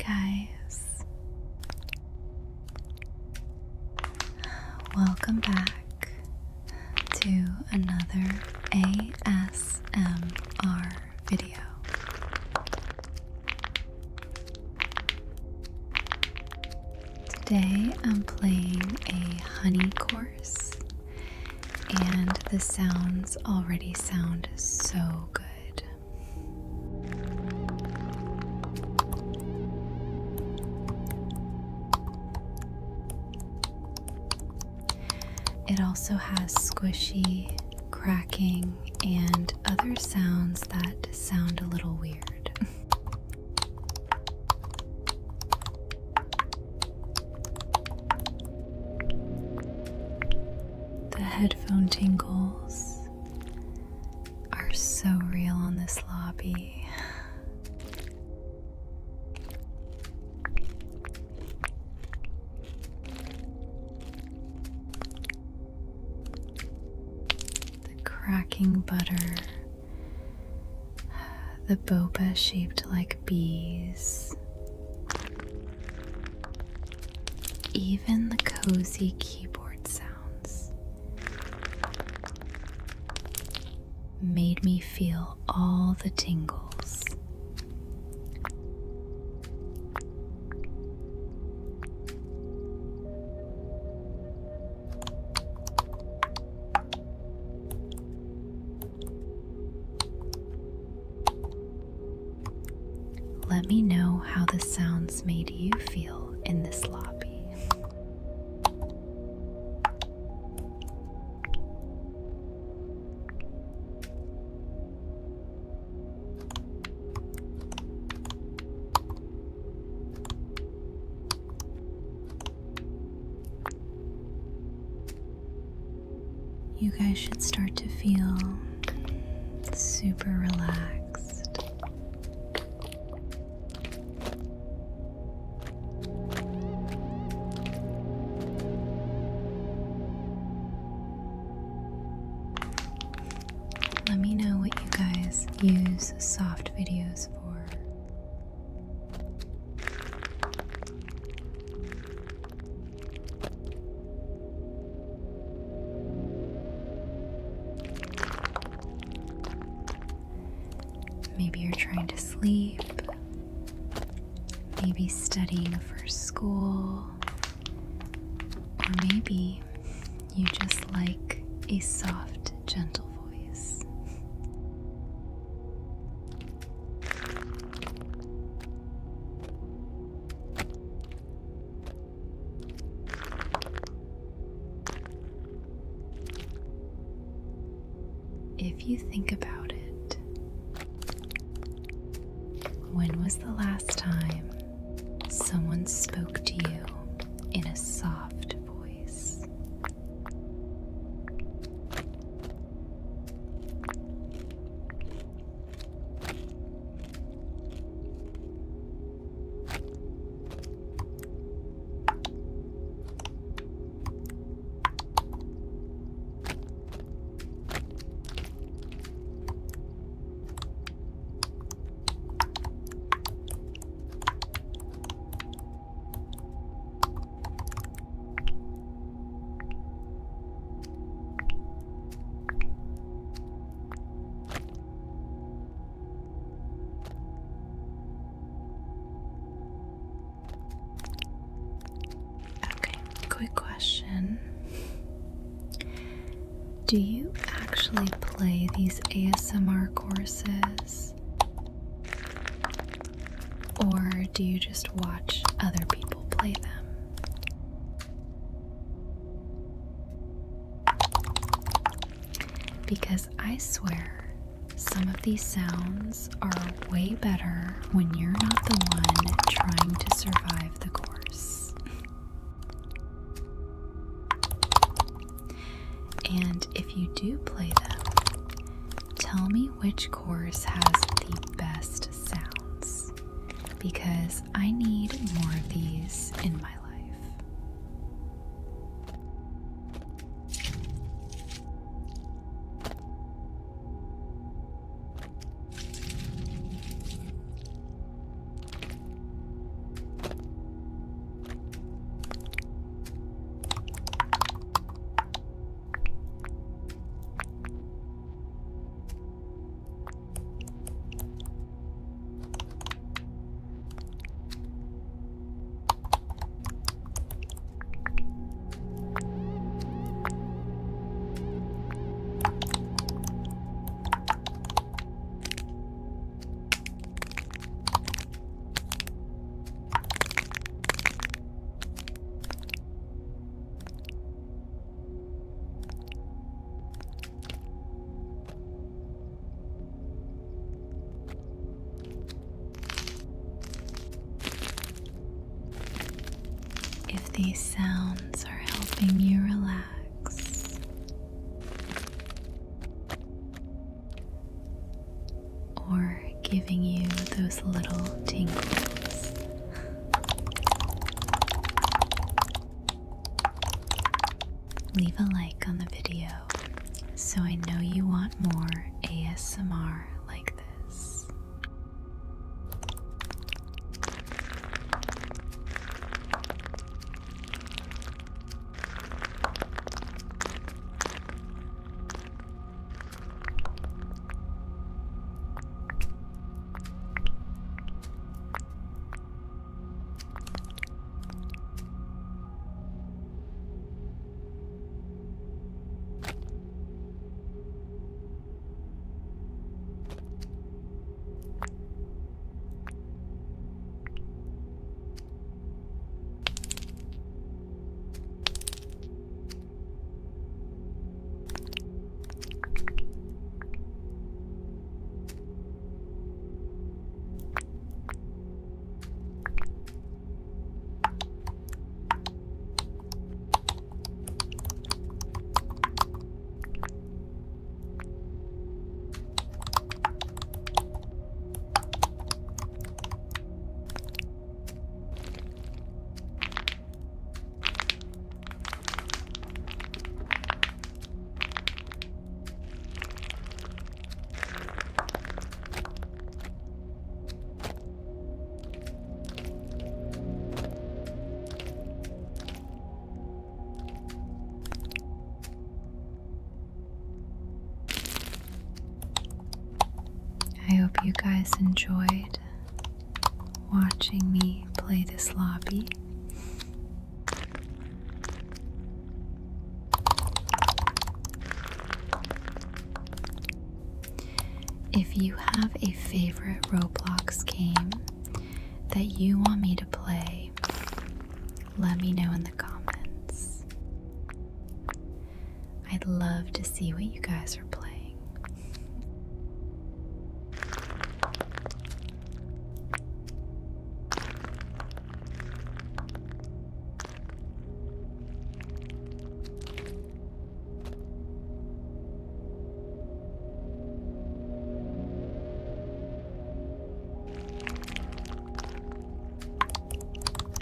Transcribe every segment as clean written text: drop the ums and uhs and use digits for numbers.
guys, welcome back to another ASMR video. Today I'm playing a honey course, and the sounds already sound so good. It also has squishy, cracking, and other sounds that sound a little weird. The headphone tingles are so real on this lobby. Cracking butter, the boba shaped like bees, even the cozy keyboard sounds made me feel all the tingles. Let me know how the sounds made you feel in this lobby. You guys should start to feel super relaxed. Let me know what you guys use soft videos for. Maybe you're trying to sleep, maybe studying for school, or maybe you just like a soft, gentle voice. If you think about it, when was the last time someone spoke to you in a soft voice? Quick question. Do you actually play these ASMR courses? Or do you just watch other people play them? Because I swear, some of these sounds are way better when you're not the one trying to survive the course. And if you do play them, tell me which course has the best sounds, because I need more of these in my life. if these sounds are helping you relax, or giving you those little tingles. Leave a like on the video so I know you want more ASMR like this. I hope you guys enjoyed watching me play this lobby. If you have a favorite Roblox game that you want me to play, let me know in the comments. I'd love to see what you guys are playing.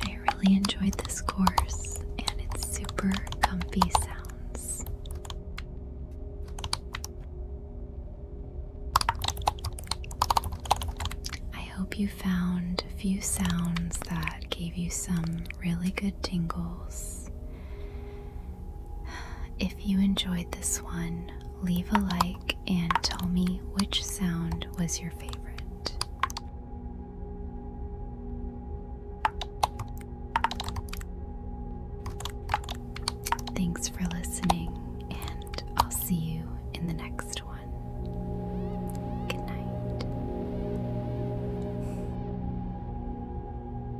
I really enjoyed this course, and it's super comfy sounds. I hope you found a few sounds that gave you some really good tingles. If you enjoyed this one, leave a like and tell me which sound was your favorite. Thanks for listening.